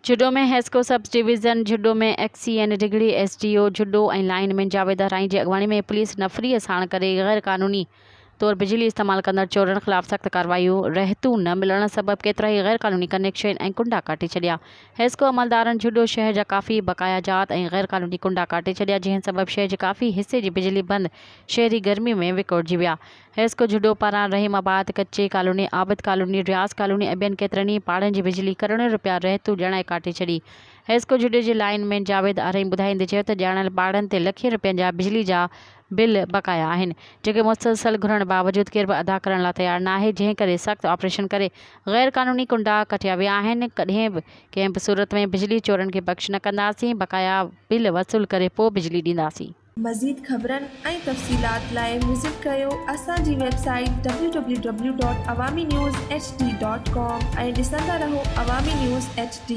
जुडो में Hesco sub division जुडो में XCN degree SDO जुडो ऐं लाइनमैन जावेद हराई जी अॻुवाणी में पुलिस नफ़रीअ साण करे गैर क़ानूनी तौर बिजली इस्तेमाल कंदड़ चोरनि ख़िलाफ़ सख़्त कार्रवाइयूं रहतू न मिलण सबब केतिरा ई गैर क़ानूनी कनेक्शन ऐं कुंडा काटे छॾिया। हेस्को अमलदारनि जुडो शहर जा काफ़ी बक़ाया जात ऐं गैर क़ानूनी कुंडा काटे छॾिया, जंहिं सबब शहर जे काफ़ी हिसे जी बिजली बंदि शहरी गर्मी में विकोड़जी विया। हेस्को जुडो पारां रहीमाबाद, कच्चे कॉलोनी, आबिद कॉलोनी, रियाज़ कॉलोनी ऐं ॿियनि केतिरनि ई पाड़नि जी बिजली करोड़नि रुपया रहतू ॼणाए काटे छॾी। हेस्को जुडो जे लाइनमैन जावेद हराई ॿुधाईंदे चयो त ॼाणल पाड़नि ते लखे रुपयनि जा बिजली जा बिल बक़ाया आहिनि, जेके मुसलसल घुरण बावजूद केर बि अदा करण लाइ तयारु न आहे, जंहिं करे सख़्त ऑपरेशन करे गैर क़ानूनी कुंडा कटिया विया आहिनि। कॾहिं बि कंहिं बि सूरत में बिजली चोरनि खे बख़्श न कंदासीं, बक़ाया बिल वसूल करे पोइ बिजली ॾींदासीं। मज़ीद ख़बरनि ऐं तफ़सीलात लाइ विज़िट कयो असांजी वेबसाइट www.awamiNewsHD.com ऐं ॾिसंदा रहो अवामी न्यूज़ HD।